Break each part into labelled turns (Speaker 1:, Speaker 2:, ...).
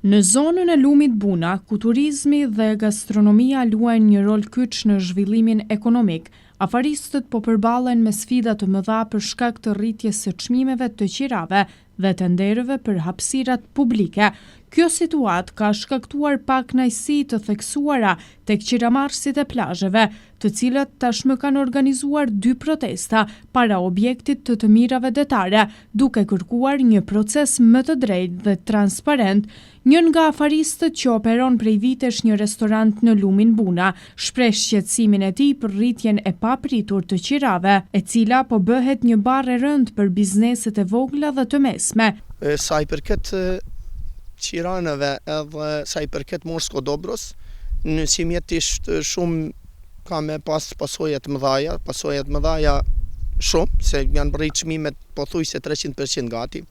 Speaker 1: Në zonën e Lumit Buna, ku turizmi dhe gastronomia luajnë një rol kyç në zhvillimin ekonomik, afaristët po përballen me sfida të mëdha për shkak të rritjes së çmimeve të qirave dhe tenderëve për hapësirat publike. Kjo situatë ka shkaktuar pakënaqësi të theksuara tek qiramarrësit e plazheve, të cilët tashmë kanë organizuar 2 protesta para objektit të mirave detare, duke kërkuar një proces më të drejtë dhe transparent. Njën nga afaristët që operon prej vitesh një restorant në Lumin Buna, shpreh shqetësimin e tij për rritjen e papritur të qirave, e cila po bëhet një barre rënd për bizneset e vogla dhe të mesme.
Speaker 2: Sa i përket qiranëve edhe sa i përket Morsko Dobros, në simjetisht shumë ka me pas pasojat mëdhaja shumë, se janë bërrit çmimet pothuajse 300% gati,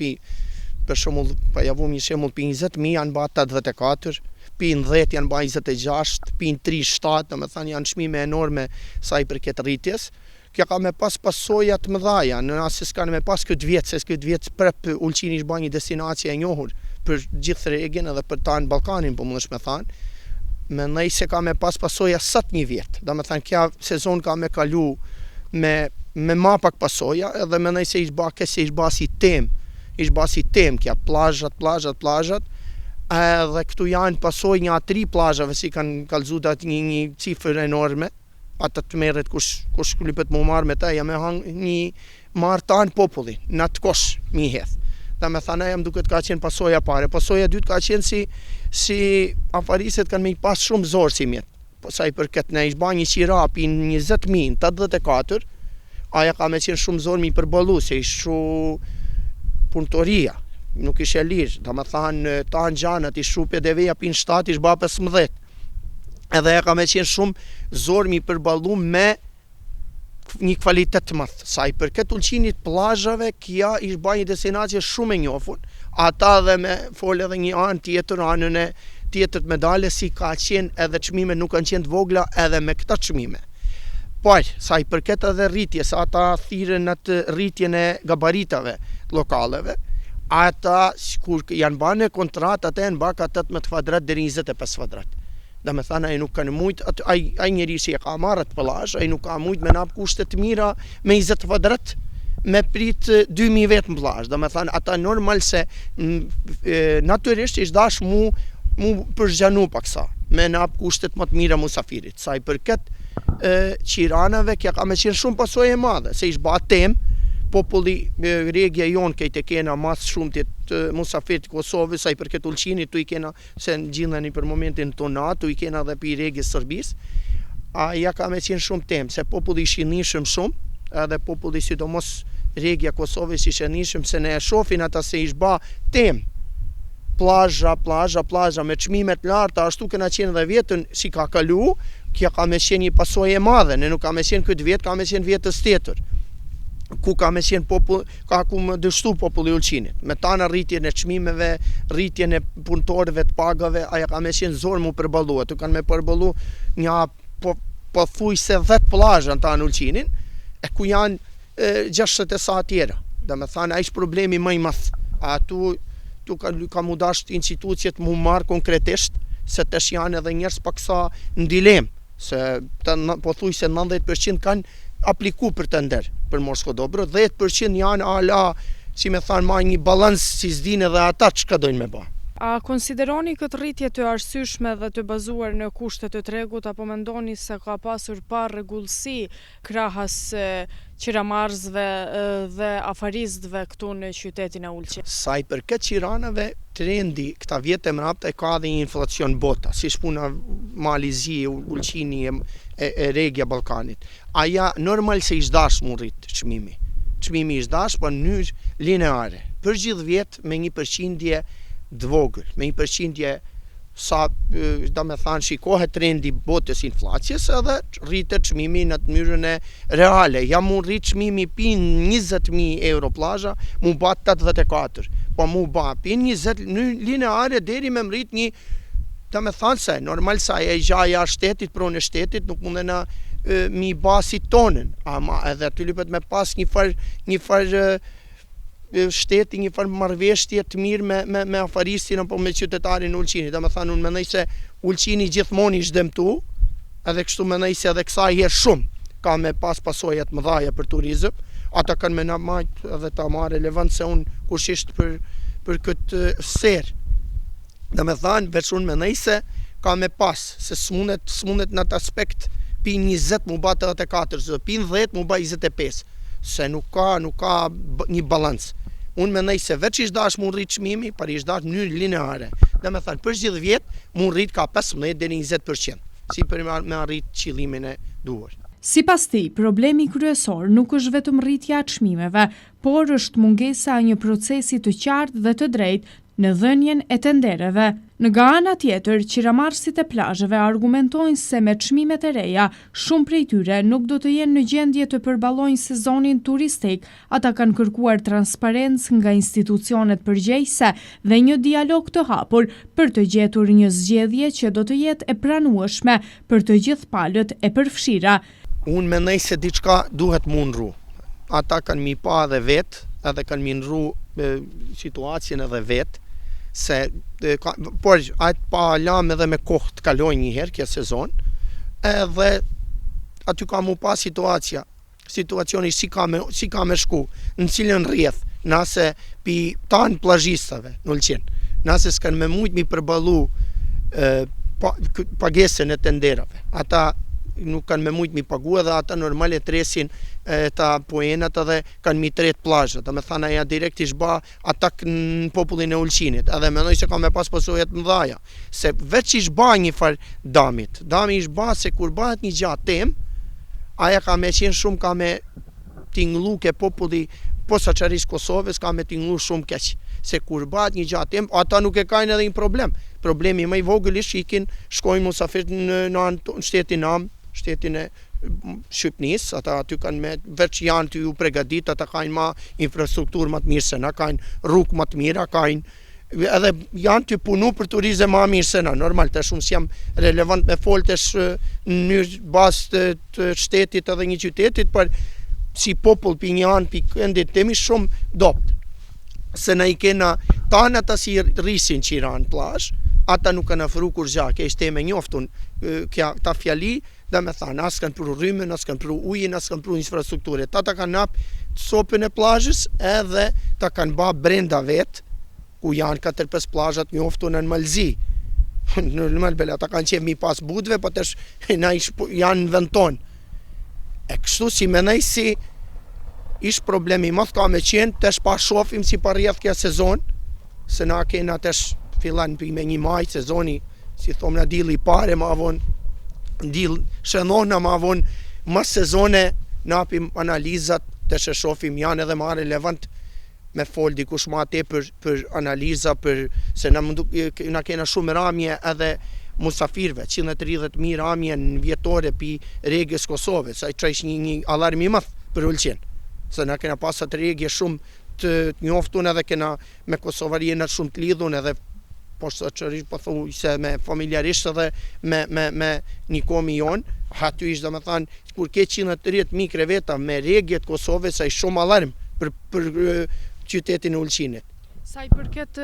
Speaker 2: për shembull, pa javum një shembull, pi 20.000 janë ba 84, pi 10 janë ba 26, pi 37, domethënë janë çmime enorme sa i përket rritjes. Kjo ka me pas pasojat mëdhaja, në rast se s'kanë me pas këtë vjet, se këtë vjet prep Ulqini ishte ba një destinacie e njohur për gjithë regjen edhe për tanë Ballkanin, po mundesh me thanë. Mendoj se ka me pas pasoja sot një vjet. Domethënë kjo sezon ka me kalu me ma pak pasoja, edhe mendoj se ishte ba si tem kja plazhat, edhe këtu janë pasoj një 3 plazhave si kanë kallzu një cifër enorme. Ata të merret kush lypet mu marrë me ta, ja me hang një marrë tanë populli, në atë kosh mi hedh. Dhe me thana jam duket ka qenë pasoja pare. Pasoja dytë ka qenë si afariset kanë me i pas shumë zorë si mjetë. Po sa i përket ne ishba një qira pin 20.000, 84, aja ka me qenë shumë zorë mi përballu, se ishu punëtoria, nuk ishe lirë. Dhe me thanë tanë gjanët, ishu PDV-ja pin 7, ishba 15. Edhe e ka me qenë shumë zorë mi përballu me një kvalitet të madh. Sa i përket Ulqinit plazhave, kja ishte ba një destinacie shumë e njohur. Ata dhe me fol edhe një anë tjetër, anën e tjetër të medale, si ka qenë edhe çmime nuk kanë qenë të vogla edhe me këta çmime. Por, sa i përket edhe rritjes, ata thirrën atë rritjen e gabaritave lokaleve. Ata kur janë banë kontratë, ata janë baka 18 kvadrat deri 25 kvadrat. Dhe me thana, ai nuk kanë mujtë, ai njeri që e ka marrë atë plazh, ai nuk ka mujtë me nap kushte të mira me 20 kvadrat, me prit 2000 vetë në plazh. Dhe me thana, ata normal se natyrisht ishtë dash mu përgjanu paksa, me nap kushtet më të mira musafirit. Sa i përket qiranave, kja ka me qenë shumë pasojë e madhe, se ishtë ba tem, populli regja jonë kejt e kena mas shumë të musafirit të Kosovës, sa i përket Ulqinit, tu i kena, se në gjindheni për momentin tonat, tu i kena dhe për regjës Sërbis, ja ka me qenë shumë tem, se populli ishi nishëm shumë, edhe populli sidomos regja Kosovës ishi nishëm, se ne e shofin ata se ish ba tem, plazha me çmimet larta, ashtu kena qenë dhe vjetën si ka kalu, kja ka me qenë një pasojë e madhe, ne nuk ka me qenë këtë vjet, ka me qenë vjetës tjetër, ku ka me qenë ka ku më dështu populli Ulqinit. Me tana rritjen e çmimeve, rritjen e punëtorëve të pagave, aja ka me qenë zorë mu përballu. Tu kanë me përballu një pothuajse 10 plazha në tanë Ulqinin, e ku janë 60 sa tjera. Dhe me thanë, a ishtë problemi më i madh. Tu ka mu dasht institucijet mu marë konkretisht, se tash janë edhe njerëz paksa në dilemë, se pothuajse 90% kanë apliku për të ndër për Morsko Dobro, 10% janë ala, si me thanë, ma një balans si s'dine dhe ata që ka dojnë me ba.
Speaker 1: A konsideroni këtë rritje të arsyeshme dhe të bazuar në kushtet të tregut, apo mendoni se ka pasur pa rregullsi krahas qiramarrësve dhe afaristëve këtu në qytetin e Ulqinit?
Speaker 2: Sa i përket qiranave, trendi këta vjetë e mrapta e ka dhe një inflacion bota, si shpuna Malizi, Ulqini e regja Ballkanit. Aja normal se ishtë dash mu rrit çmimi. Çmimi ishtë dash, po në mënyrë lineare. Për gjithë vjetë me një përqindje dvogël, me një përqindje sa, da me thanë, shikohet trendi botës inflacjes edhe rritet çmimi në të mënyrën e reale. Ja mu rrit çmimi pin 20.000 euro plazha, mu ba 84, po mu ba pin 20 në lineare deri me mrit një, da me thanë se, normal sa e gjaja shtetit, pronë e shtetit, nuk mundena mi ba si tonën, ama edhe të lypet me pas një farë shteti një farë marrëveshje të mirë me afaristin apo me qytetarin e Ulqinit. Domethënë unë mendoj se Ulqini gjithmonë ish dëmtu, edhe kështu mendoj se edhe kësaj herë shumë ka me pas pasoja të mëdha për turizëm. Ata kanë me na majt edhe ta marrë relevant se unë kushtisht për këtë ser. Domethënë veç unë mendoj se ka me pas se s'mundet në atë aspekt pi 20 mu ba 84, pi 10 mu ba 25, se nuk ka një balans. Unë mendoj se veç ish dash mu rrit çmimi, par ish dash në mënyrë lineare. Domethënë për gjithë vjet mu rrit ka 15 deri 20%, si për me arrit qëllimin e duhur.
Speaker 1: Sipas tij, problemi kryesor nuk është vetëm rritja e çmimeve, por është mungesa e një procesi të qartë dhe të drejtë në dhënien e tendereve. Nga ana tjetër, qiramarrësit e plazheve argumentojnë se me çmimet e reja, shumë prej tyre nuk do të jenë në gjendje të përballojnë sezonin turistik. Ata kanë kërkuar transparencë nga institucionet përgjegjëse dhe një dialog të hapur për të gjetur një zgjedhje që do të jetë e pranueshme për të gjithë palët e përfshira.
Speaker 2: Unë mendoj se diçka duhet mundru. Ata kanë mi pa edhe vetë, edhe kanë mi ndru situacjen edhe vetë, se por atë pa lam edhe me kohë të kaloj një herë kjo sezon, edhe aty ka mu pa situacioni si ka me shku, në cilën rrjedh, nase pi tanë plazhistave në Ulqin, nase s'kan me mujt mi përballu pagesën e tenderave. Ata nuk kanë me mujt mi pagu edhe ata normal e tresin ta poenat edhe kanë mi tret plazhat. Domethënë aja direkt ish ba atak në popullin e Ulqinit. Edhe mendoj se ka me pas pasoja të mëdha, se veç ish ba një far damit. Dami ish ba se kur bëhet një gjatë tem, aja ka me qenë shumë ka me tingullu ke populli posaçarisht Kosovës ka me tingullu shumë keq. Se kur bëhet një gjatë tem, ata nuk e kanë edhe një problem. Problemi më i vogël ish ikin shkojnë musafir në shtetin Nam, shtetin e Shqipnis, ata aty kanë me veç janë të ju pregadit, ata kanë ma infrastrukturë më të mirë se na, kanë rrugë më të mira, kanë edhe janë të punu për turizëm më mirë se na. Normal, të shumë s'jam relevant me foltesh në mënyrë bazë të shtetit edhe një qytetit, por si popull për një anë për këndit temi shumë dopt. Se na i kena tanë ata si rrisin qira në plazh, ata nuk kanë afru kur gja, ke ishte me njoftun ta fjali, dhe me thanë, as kanë pru rrymen, as kanë pru ujin, as kanë pru infrastrukturë. Ta kanë nap sopën e plazhës edhe ta kanë ba brenda vetë, ku janë 4-5 plazhat njoftun në Malzi. Në Malbela, ta kanë qenë mi pas budve, po tesh janë në vend tonë. E kështu si menaj si ish problemi madh ka me qenë, tesh pa shofim si pa rrjedh kja sezon, se na kena tesh fillan me 1 maj sezoni, si thomë na dilli pare ma avon, dil shënona ma avon, mas sezone na apim analizat, tesh e shofim janë edhe ma relevant me fol dikush ma te për analiza, se na kena shumë ramje edhe musafirve, 130.000 ramje në vjetore pi regjes Kosovës, sa i qesh një alarm i madh për Ulqin, se na kena pasat regje shumë të njoftun edhe kena me Kosovarjena shumë të lidhun edhe posaçërisht po thuj se me familjarisht edhe me një komi jon, aty ishte domethënë kur ke 130.000 kreveta me regjet Kosovës, ai shumë alarm për qytetin e Ulqinit.
Speaker 1: Sa i përket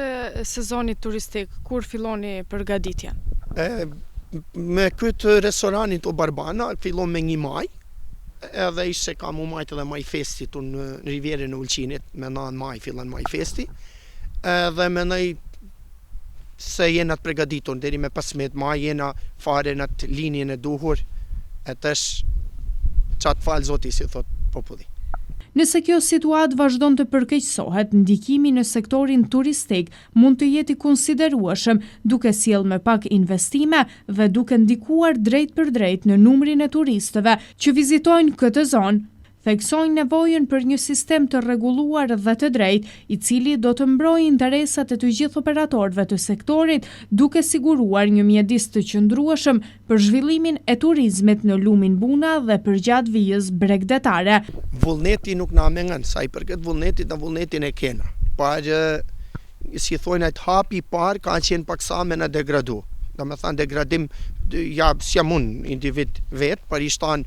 Speaker 1: sezonit turistik, kur filloni përgatitjen?
Speaker 2: Me këtë restoranit o Barbana fillon me 1 maj, edhe ishte ka mu majt edhe maj festit në rivjerën e Ulqinit, me 9 maj fillan maj festi, edhe menoj se jena të pregaditur, deri me 15 maj jena fare në të linjën e duhur, e tesh qatë falë zoti, si thot populli.
Speaker 1: Nëse kjo situatë vazhdon të përkeqësohet, ndikimi në sektorin turistik mund të jetë i konsiderueshëm, duke sjellë më pak investime dhe duke ndikuar drejt për drejt në numrin e turistëve që vizitojnë këtë zonë. Theksojnë nevojën për një sistem të rregulluar dhe të drejtë, i cili do të mbrojë interesat e të gjithë operatorëve të sektorit, duke siguruar një mjedis të qëndrueshëm për zhvillimin e turizmit në lumin Buna dhe përgjatë vijës bregdetare.
Speaker 2: Vullneti nuk na mengon, sa i përket vullnetit, në vullnetin e kena. Parë, si thonë atë hapi i parë ka qenë paksa me na degradu. Do me thënë degradim, ja s'jam unë individ vetë, për ishtan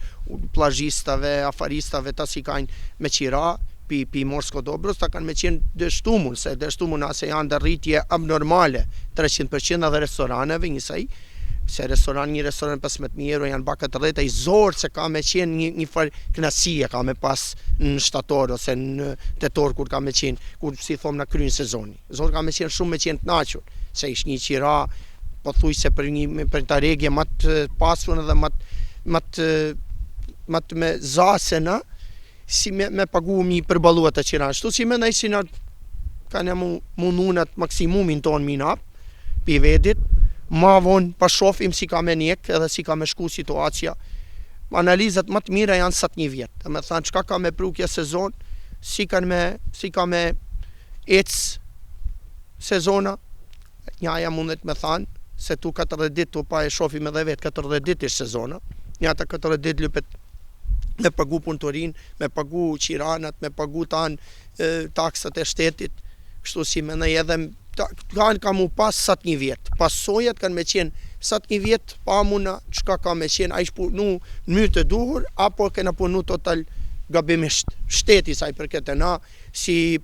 Speaker 2: plazhistave, afaristave, ta si kanë me qira, pi Morsko Dobros, ta kanë me qenë dështumun, se dështumun ase janë dhe rritje abnormale 300% edhe restoraneve njësaj, se një restoran 15.000 euro janë baka të rreta i zorë se ka me qenë një farë knasie ka me pas në shtator ose në tetor kur ka me qenë, kur si thomë në krynë sezoni. Zorë ka me qenë shumë me qenë të nachur, se ish një qira, po thuj se për të regje matë pasun edhe matë me zasena, si me pagu mi përbaluat të qira. Shtu si me nëjë si në ka në mundunat maksimumin tonë minap, pi vedit, ma vonë pa shofim si ka me njek edhe si ka me shku situacja. Analizat më të mira janë sat një vjetë. Dhe me thanë qka ka me prukja sezon, si ka me ecë sezona, njaja mundet me thanë, se tu 40 dit tu pa e shofim edhe vetë 40 dit ish sezona. Njata 40 dit lupet me pagu punëtorin, me pagu qiranat, me pagu tanë taksat e shtetit, kështu si me nëj edhe ka mu pas sat një vjetë. Pasojat kanë me qenë sat një vjetë, pa muna qka ka me qenë, a ish punu në myrë të duhur, apo kena punu total gabimisht. Shteti saj për këtë na, si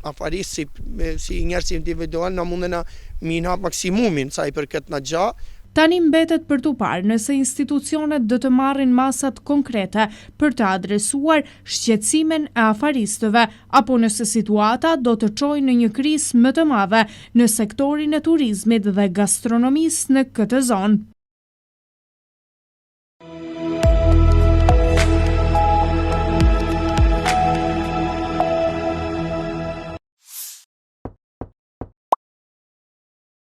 Speaker 2: afaris, si njerës individual, na mundena mina maksimumin saj për këtë na gja.
Speaker 1: Tani mbetet për t'u parë nëse institucionet do të marrin masat konkrete për të adresuar shqetësimin e afaristëve, apo nëse situata do të çojë në një krizë më të madhe në sektorin e turizmit dhe gastronomisë në këtë zonë.